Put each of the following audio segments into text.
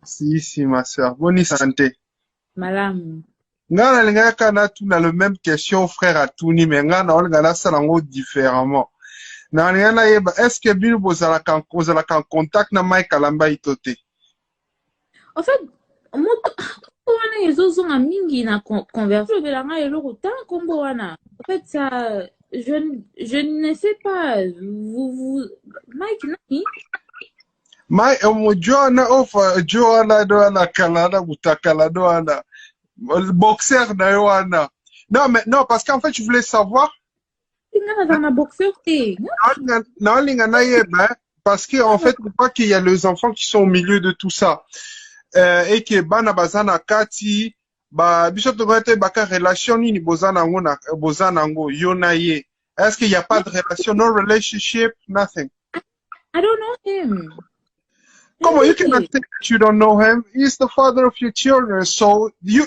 Si, ma soeur. Bonne santé. Malamu. Nga na linga kana tu na le même question frère Atuni mais nga na on ngana salango différemment. Na linga na yeba est-ce que bino bozala kan contact na Mike Kalamba itote? En fait, moto wana ezozonga mingi na conversation belanga eloko tant kombo wana. En fait, ça je ne sais pas vous Mike nani? Mike Joana ofa Joana do ana kalana butakala do ana boxeur na yoana. Non mais non parce qu'en fait je voulais savoir Tinga dans ma boxeur te. na linga na yeba parce que en fait je crois qu'il y a les enfants qui sont au milieu de tout ça. Et que bana bazana kati ba biso to gote baka relation ni bozana ngo na bozana ngo yona ye. Est-ce qu'il y a pas de relation, no relationship, nothing? I don't know him. Come on, you cannot say that you don't know him. He's the father of your children. So you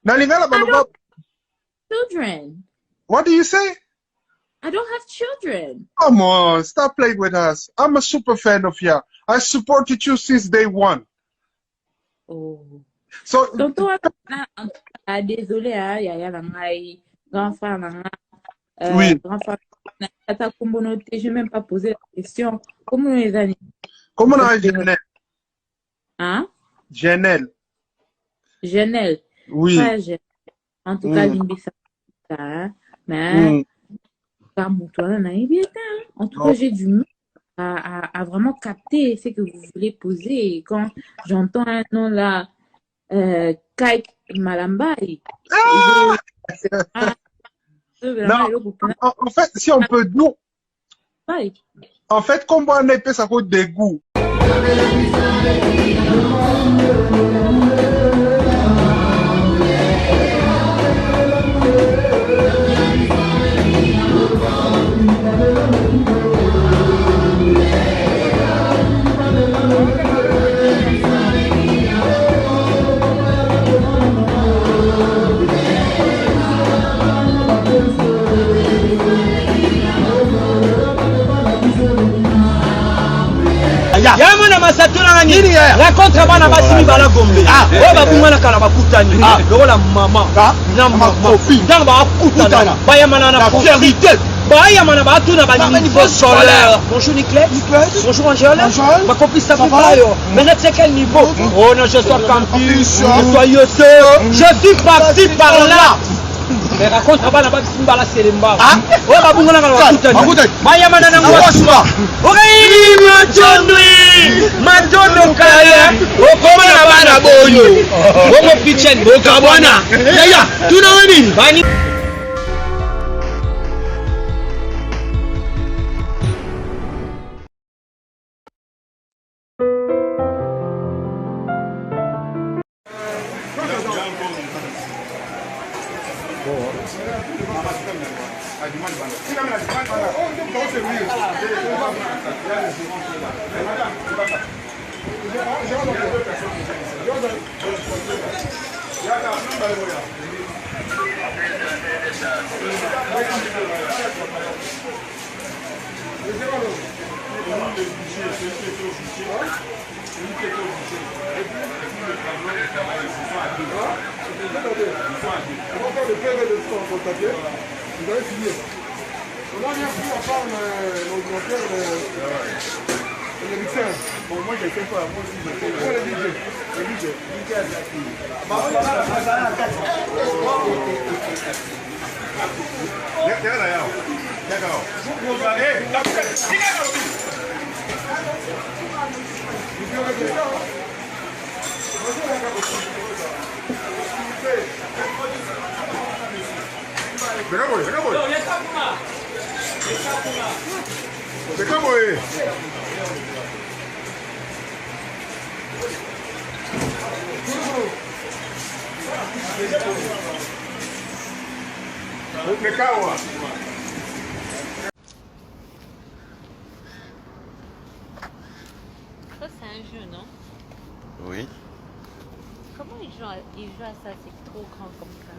Nalingala Balaba. Children. What do you say? I don't have children. Come on, stop playing with us. I'm a super fan of you. I supported you since day one. Oh. So Donc toi, désolé, yaya nangai, grand frère nangai, oui. grand frère, tata kombonote, je n'ai même pas posé la question. Comment les années? Comment on a Genel? Hein? Genel. Genel. Oui. Frère, en tout cas, limbisa, mais par mon toit, en tout cas, j'ai du mal à vraiment capter ce que vous voulez poser. Et quand j'entends un nom là, Kai Malambai. En fait, si on peut nous. En fait, comment on appelle ça pour dégoût? Yamo na masatuna ngini raconte bana basimi bala gombe o babunga na kala bakutani lokola mama na makofi ndanga bakutana bayamana na vérité bayamana batuna ba niveau solaire. Bonjour Nicolas. Bonjour Angèle. Ma copine ça va yo. Maintenant c'est quel niveau? Oh non, je suis campus. Je suis parti par là. Mais raconte pas là-bas Simba la Selemba. Oh babunga na kala bakutani bayamana na ngwasuma. Majono kaya okoma na bana bonyo omo kitchen boka bwana yaya tuna nini bani Ça, c'est un jeu, non? Oui. Comment ils jouent à ça? C'est trop grand comme ça.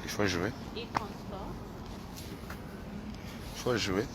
Il faut jouer. Ils transportent. Il faut jouer.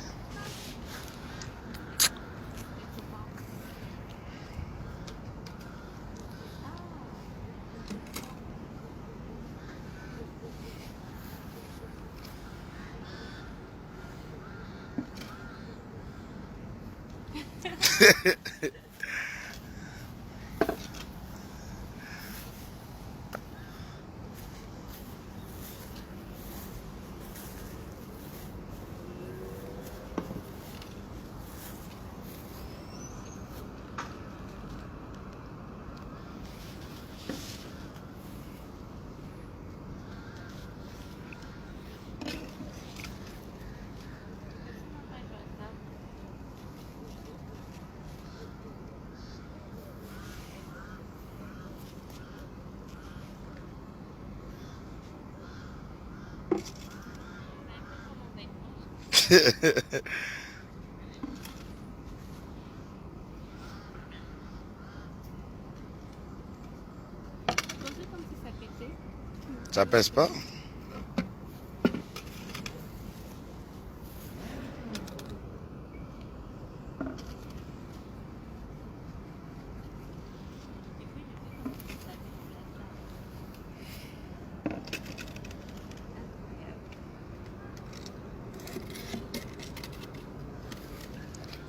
Comme si ça pétait. Ça pèse pas?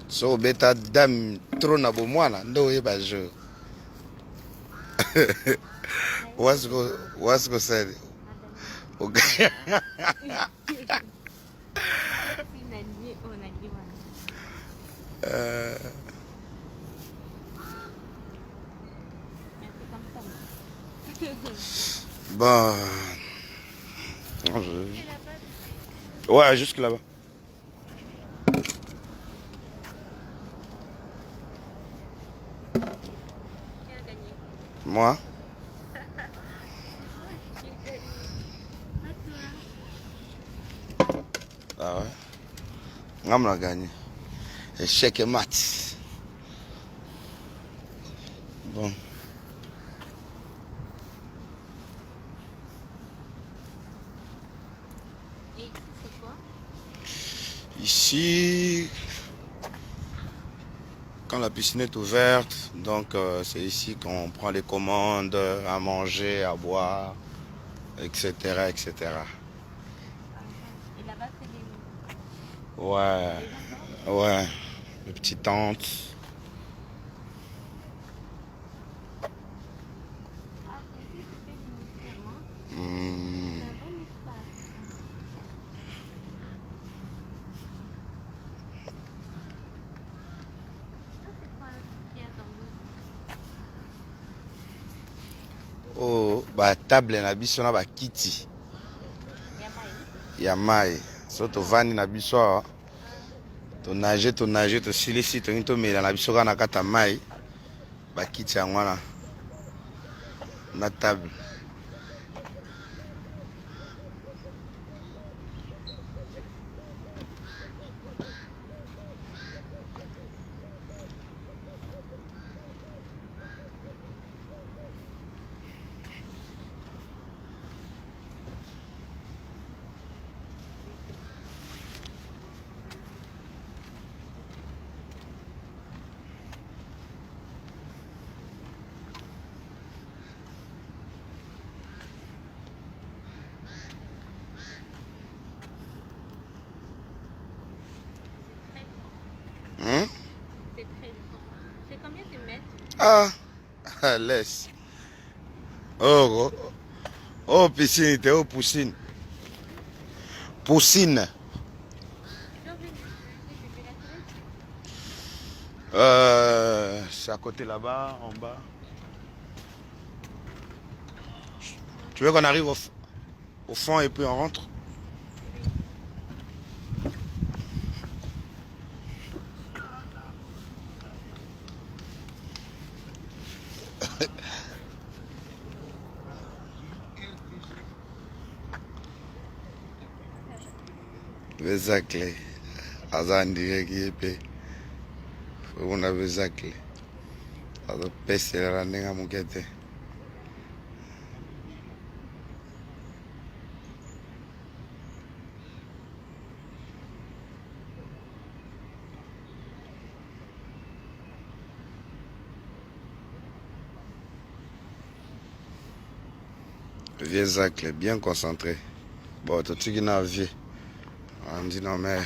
So beta dame trop na bomwana ndo yeba jo. What's go said? Okay. Bon. Ouais, jusque là-bas. Moi? Ah ouais? On a gagné. Échec et mat. Bon. Et c'est quoi? Ici, quand la piscine est ouverte, donc c'est ici qu'on prend les commandes à manger, à boire, etc., etc. Et là-bas, c'est des... Ouais, ouais, les petites tentes. Ah, ici, c'est différent. Hmm. C'est un bon espace. Ça, c'est quoi qui est dans l'eau? Oh, bah table na biso na ba kiti. Ya mai. So to vani na biso awa. To nager, to silisi, to ngi to mela na biso kana kata mai. Ba kiti yango wana. Na table. Hein? C'est très grand. C'est combien de mètres? Ah, laisse. Oh, oh, piscine, t'es oh, poussine. Poussine. C'est à côté là-bas, en bas. Tu veux qu'on arrive au fond et puis on rentre? Bezacle. Azandi qui est on a bezacle. Azo pese la nenga mukete. Vieux Zacle, bien concentré. Bon, tout ce qui n'a vie. On dit non, mais.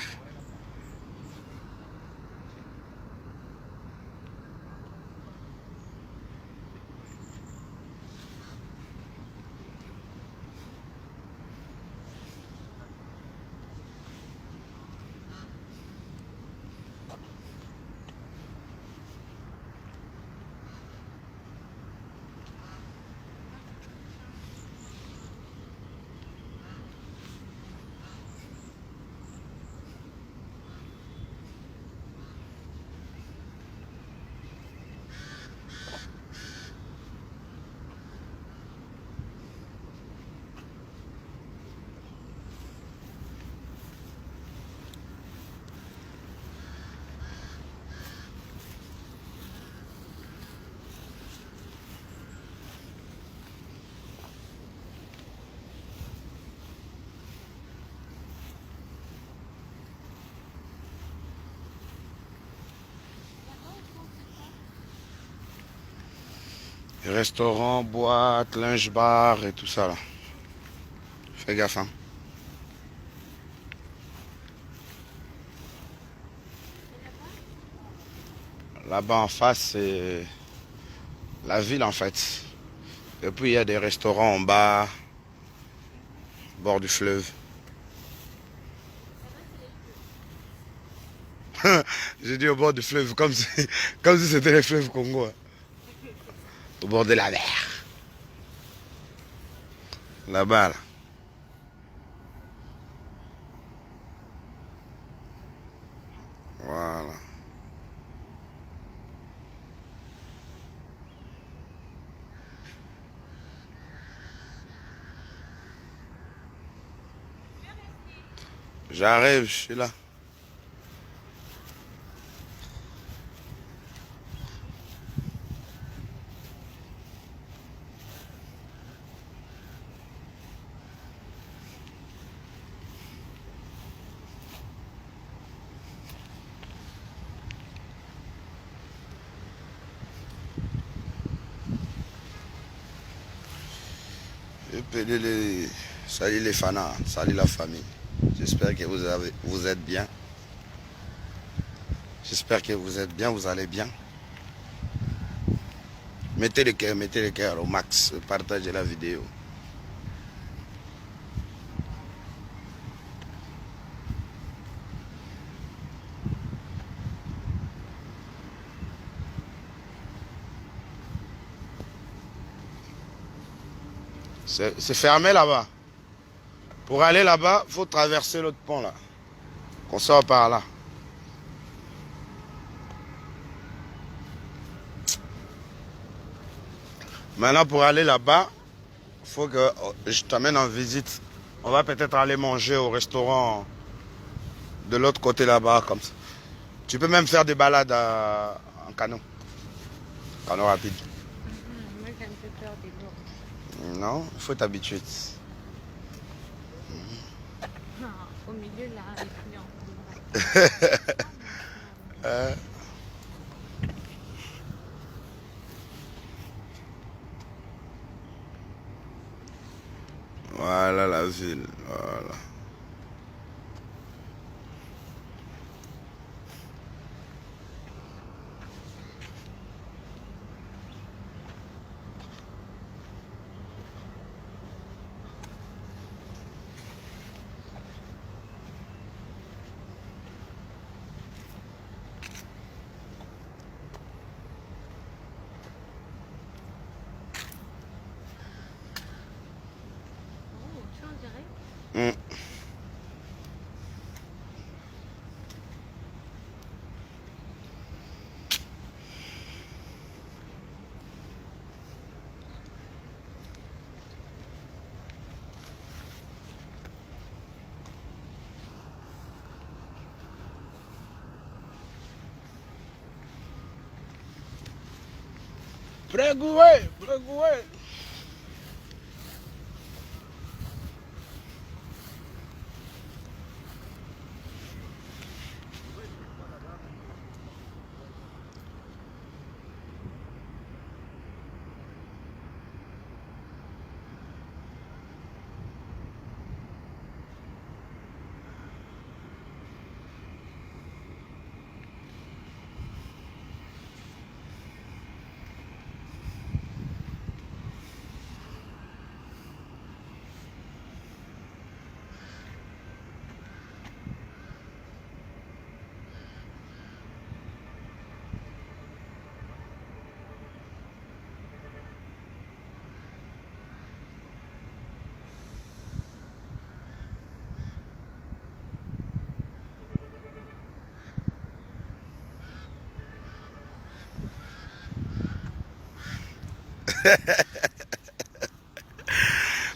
Restaurant, boîte, linge bar et tout ça là. Fais gaffe hein. Là-bas en face c'est la ville en fait. Et puis il y a des restaurants en bas, bord du fleuve. J'ai dit au bord du fleuve, comme si c'était le fleuve Congo. Hein. Au bord de la mer. Là-bas, là. Voilà. J'arrive, je suis là. Salut les fanas, salut la famille. J'espère que vous êtes bien. J'espère que vous êtes bien, vous allez bien. Mettez le cœur au max, partagez la vidéo. C'est fermé là-bas. Pour aller là-bas, il faut traverser l'autre pont là. On sort par là. Maintenant pour aller là-bas, il faut que je t'amène en visite. On va peut-être aller manger au restaurant de l'autre côté là-bas comme ça. Tu peux même faire des balades en canot. Canot rapide. Moi, j'ai un peu peur des lourds. Non, il faut t'habituer. Au milieu, là, les clients. Voilà la ville. Voilà. Oh, tu en dirais? Mm. Pregoué, pregoué.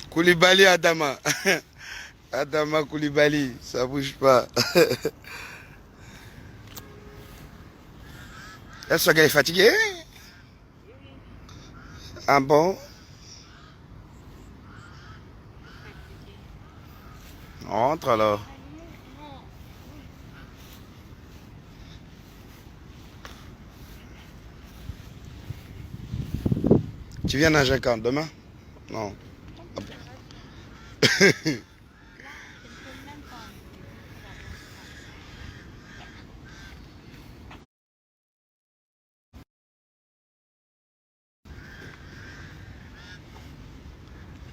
Koulibaly Adama. Adama Koulibaly, ça bouge pas. Est-ce qu'elle est fatiguée? Ah bon? Rentre alors. Tu viens nager quand? Demain? Non.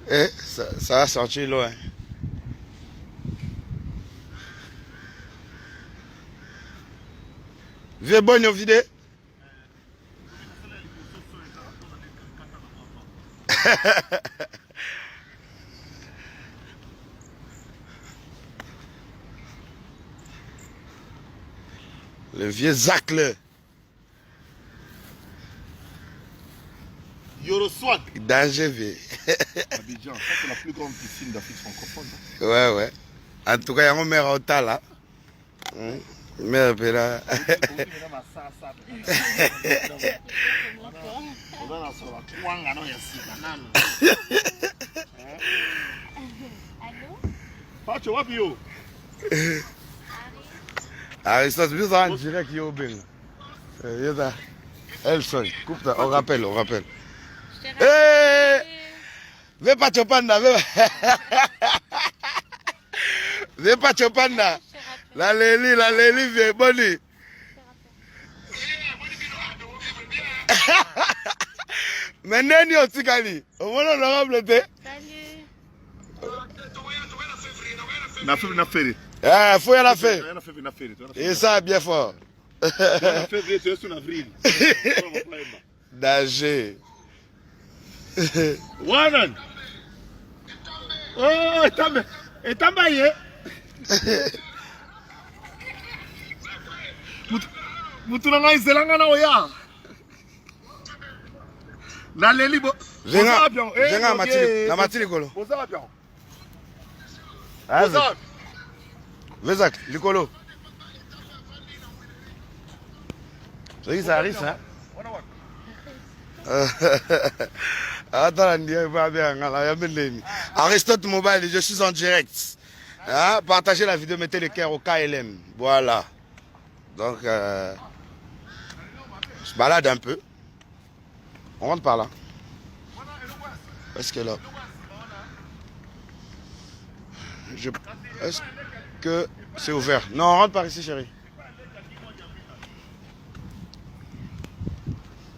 Eh, ça va sortir loin. Viens bonne au vidéo. Le vieux Zacle. Yoroswag. Danger vieux. Abidjan, ça c'est la plus grande piscine d'Afrique francophone. Ouais, ouais. En tout cas, il y a un maire au tas là. Mère là. Pacho, wapi yo? Aristote, vous en direct yo ben. Elson, coupe ça, on rappelle. Eh! Ve pas chopanda, ve pas chopanda. La Lélie, vieux boni. Mais neni otikali. Au moins l'honorable te. Salut. Na février. Ah, faut y aller faire. Na février. Et ça bien fort. Na février, tu es sur avril. Danger. Wanan. Oh, etamba ye. Mutunanga izelanga na oya. Na leli bo. Venga matili kolo. Boza bien. Azak. Vezak, likolo. Ça arrive ça. Attends, Aristote Mobile, je suis en direct. Hein? Partagez la vidéo, mettez le cœur au KLM. Voilà. Donc, je balade un peu. On rentre par là. Est-ce que là? Est-ce que c'est ouvert? Non, on rentre par ici, chérie.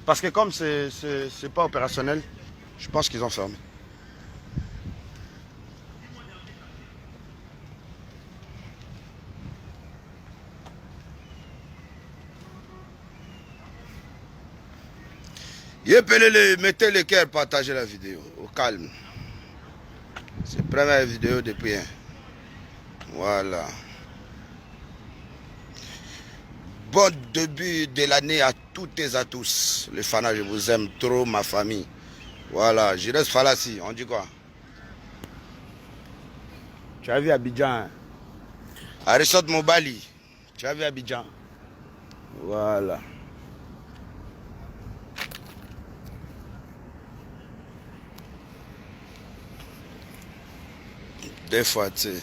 Parce que comme c'est pas opérationnel, je pense qu'ils ont fermé. Mettez le cœur, partagez la vidéo, au calme. C'est la première vidéo depuis. Voilà. Bon début de l'année à toutes et à tous. Les fans, je vous aime trop, ma famille. Voilà, je reste Falassi. On dit quoi? Tu as vu Abidjan? Hein? Aristote Mobali. Tu as vu Abidjan? Voilà. Des fois, tu sais.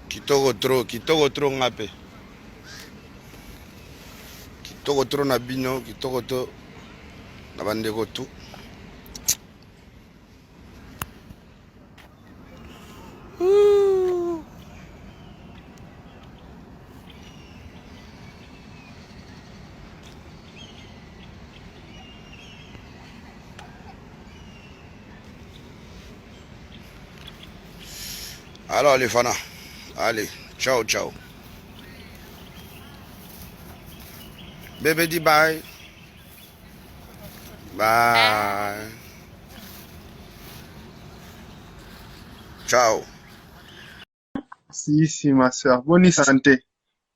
Kitoko trop ngape. Kitoko trop na bino, kitoko trop na bandeko tout. Alors les fans, allez, ciao. Bébé dit bye. Bye. Ciao. Si, ma soeur. Bonne santé.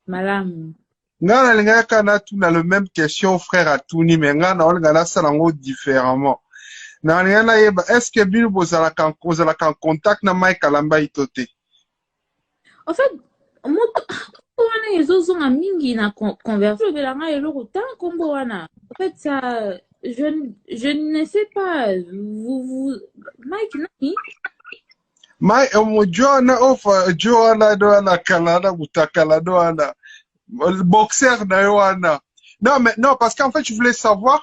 Madame. Nga na linga kana tu na le même question frère à Tuni mais nga na olga na salango différemment. Na linga na yeba est-ce que bino bozala kan contact na Mike Kalamba itote? En fait, moto wana ezozonga mingi na conversion belanga eloko ta kombo wana. En fait ça je ne sais pas vous Mike nani? Mike Joana ofa Joana do ana kalada butakala do ana boxer na yo wana Non, mais non, parce qu'en fait, je voulais savoir.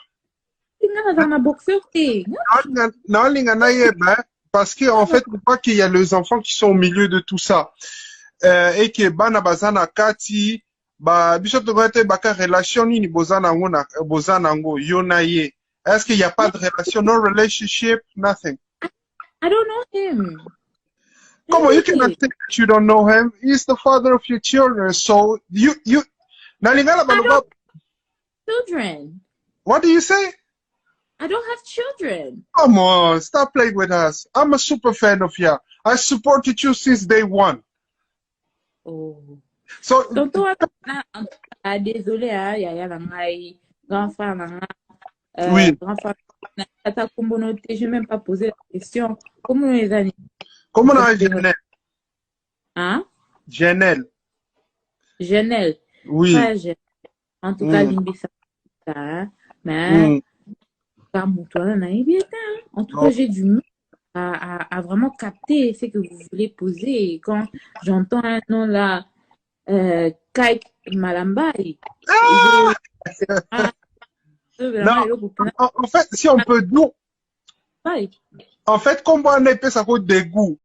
Parce qu'en fait, on voit qu'il y a les enfants qui sont au milieu de tout ça. Et que bana bazana kati, biso togate baka relation ni bozana ngo yonaye. Est-ce qu'il n'y a pas de relation, no relationship, nothing? I don't know him. Come on, you cannot say that you don't know him. He's the father of your children. So you Children. What do you say? I don't have children. Come on, stop playing with us. I'm a super fan of you. I supported you since day one. Oh. So, désolé, Yaya Langai, grand frère Langa. Oui. Grand frère, je n'ai même pas posé la question. Comment les années? comment on a Genel? Hein? Genel. Genel. Oui. En tout cas, Limbisa. Mais, en tout cas, j'ai du mal à vraiment capter ce que vous voulez poser. Et quand j'entends un nom là, Kai Malambai. En fait, si on peut dire, en fait, comment on épée ça vaut des goûts.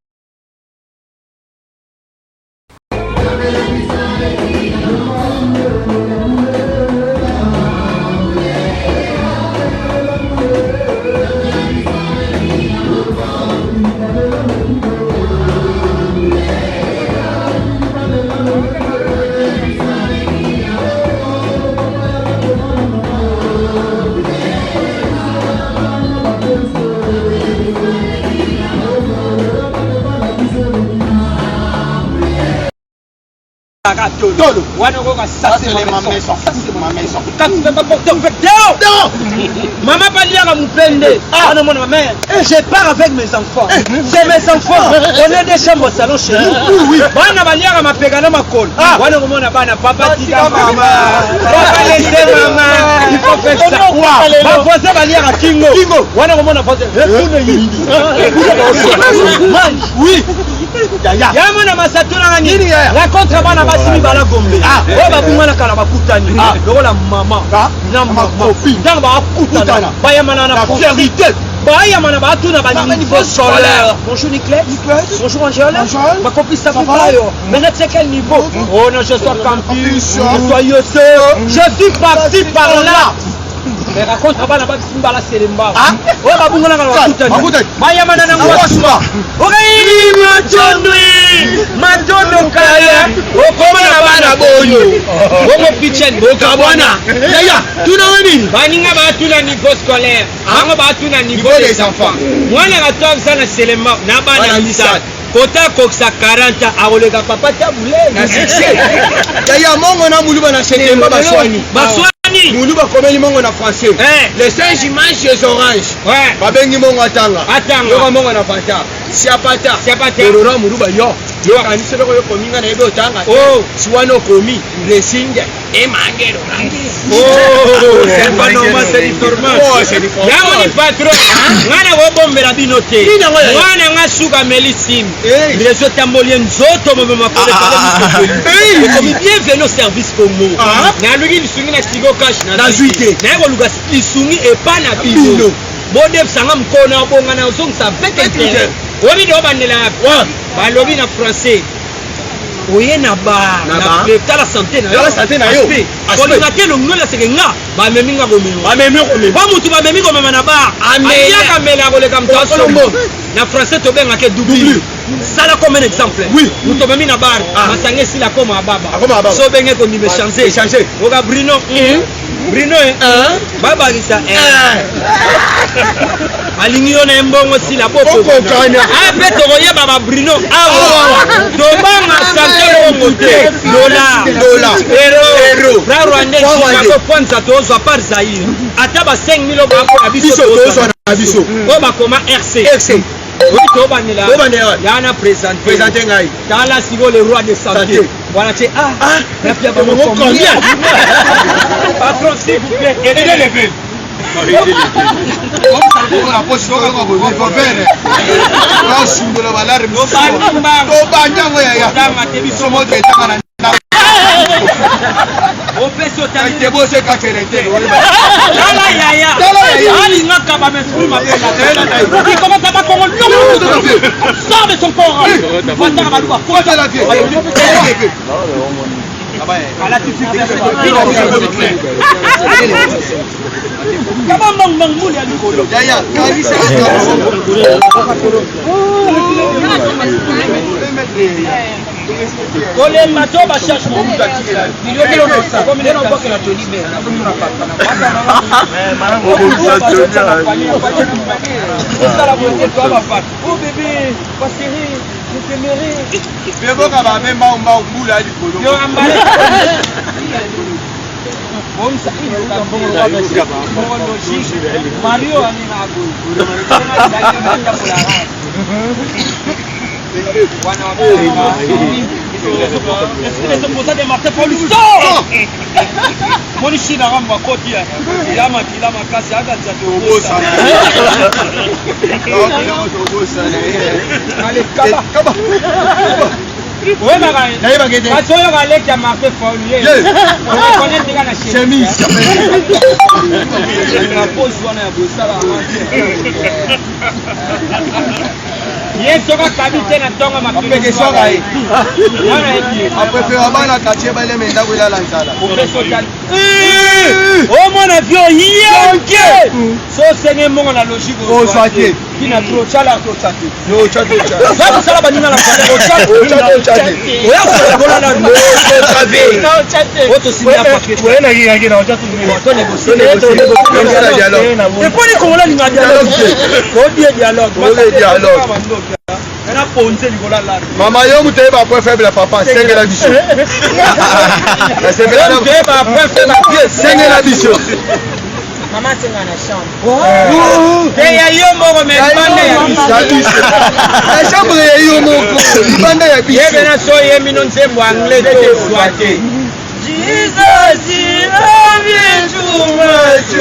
Ça, c'est ma maison. Ça, c'est ma maison. Quand tu fais pas porter, on fait dehors. Maman va dire à mon pende. Ah non, ma mère. Je pars avec mes enfants. C'est mes enfants. On a des chambres au salon chez nous. Oui. Bana va dire à ma pégana ma colle. Wana mon abana papa tika maman. Papa laissez maman. Il faut faire ça. Ma voisin va dire à Kingo. Wana mon voisin. Oui. Yamana masatuna ngani. Raconte bana basimi bala gombe. Oh babungana kala bakutani. Lokola mama. Na mama. Ndanga bakutana. Bayamana na vérité. Bayamana batuna ba niveau solaire. Bonjour Nicolas. Bonjour Angèle. Ma complice ça va. Maintenant c'est quel niveau? Oh non, je suis campus. Je suis parti par là. Mais raconte bana basimba la selemba. Oh babungana kala bakutani. Bayamana na ngwasuma. Matondo kaya okoma na bana boyo bongo pichen boka bwana yaya tuna nini baninga batuna niveau scolaire bango batuna niveau des enfants mwana gatonga sana selema na bana misat kota koksa 40 aoleka papa tabule na succès yaya mongo na muluba na setemba baswani Moulou va combien de monde en français? Les singes mangent les oranges. Ouais. Pas bien de monde attendre. Attends. Le monde en fanta. Siapata. Siapata. Le roi Moulou va yo. Yo quand il se le remet comme il a été otanga. Oh. Soit nos commis. Les signes. Et mangé le. Oh. C'est pas normal, c'est informal. Oh, c'est informal. Là on est patron. Ngana go bombe la binoté. Ngana ngasuka melisim. Les autres tambolien zoto mo ma pour parler. Comme bienvenue au service Congo. Na lui il sungi na tigo cash na zuite. Na go luga isungi e pa na bino. Bodep sanga mkona bonga na zong sa vekete. Obi do bandela. Ba lobi na français. Oye na ba na l'état la santé na yo. La santé na yo. Ko na telo ngola sekenga ba meminga bomelo. Ba memelo komelo. Ba mutu ba meminga mama na ba. Ameya kamela ko le kamta sombo. Na français to benga ke double. Ça là comme un exemple. Oui. Nous tombons mis na bar. Masangé si la comme à baba. So benga ko ni me changer. Changer. Oga Bruno. Bruno baba kita alingiyo na mbongo si la popo. Ah beto roye baba Bruno. Ah to banga santé monté. Dollar. Euro. Fra Rwanda si ko kwanza to zo par Zaire. Ata ba 5000 ba ko biso to na biso. Ko ba koma RC. Oui, Tobanela. Yana présenter ngai. Dans la sigo le roi de santé. Voilà c'est la pia ba combien? Patron s'il vous plaît, aidez les villes. On a posé on va faire. Non, simbolo balare. Tobanya ngoya ya. Tama tebiso moto etanga na. On fait sauter Sors de ton corps. Maman, yo vous t'avez pas point faible à papa, c'est que la bichot. C'est que la bichot. Maman c'est dans la chambre. Et yo moko mais bande ya biso. La chambre ya yo moko, bande ya biso. Yebe na so yemi non nzembo anglais to swate. Jesus is love you too much.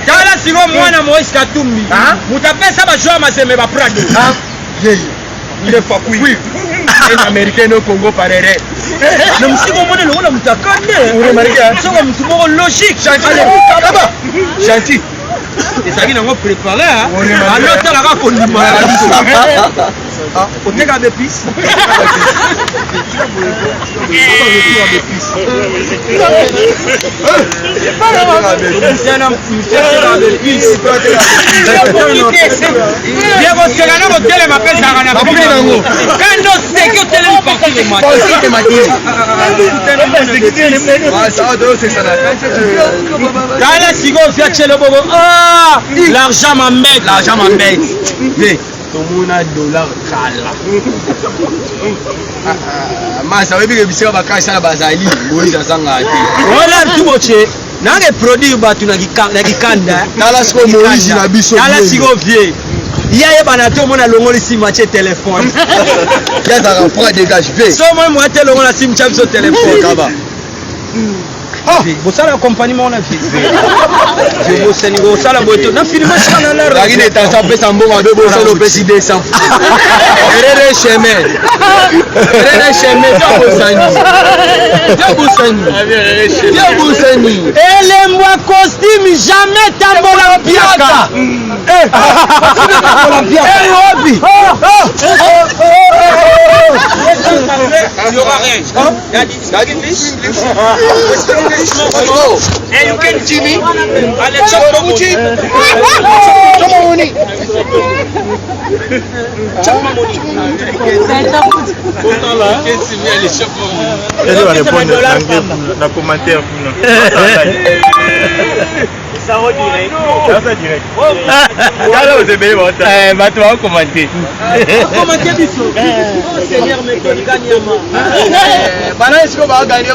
Kala siko mwana Moïse Katumbi mutapesa bajua maseme ba Prado il est fakui un américain au Congo parere na msiko mbona lona mutakane unamarika soko msiko logique gentil ezali nango préparé anota la ko ndima oteka d'épices l'argent m'embête. tomona dollar kala masa webi ke bisika bakasha bazali Moïse azanga ate wala tuboche nange produire batu na kikanda tala siko Moïse na biso tala siko vie yaye bana to mona longoli si match téléphone ya za rapport dégage ve so moi moi te longola si mcha biso téléphone kaba bosala accompagnement na vie je bosse ni bosala boto na filmer sana la la gine ta sa pesa mbongo de bossa lo pesi 200 erere chemin ya bosani elembwa costume jamais tambola piaka hobby hey, you can Jimmy. Alex Momuchi. Je vais répondre dans le commentaire. bato bakomante bana esiko baganye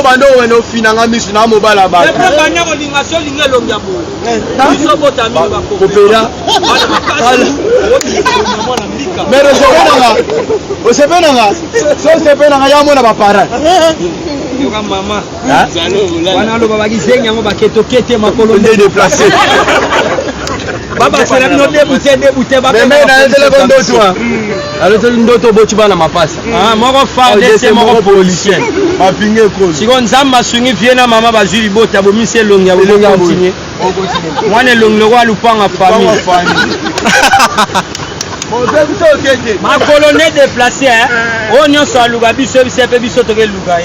bando weno finanga misu na mobala ba mais osepenanga yamona bapara mama wana lo baba kizenga ngo baketokete makolo nde déplacer baba sera no debute baba mais na ndele kondo toi alors to ndoto bochi bana mapasa moko farde moko policier mapinge ko siko nzamba swingi viena mama bazili bota bomise longi ya continuer mwana longi lo kwa lupanga famille ma colonne déplacé hein on nyonso aluga biso biso pe biso toke luga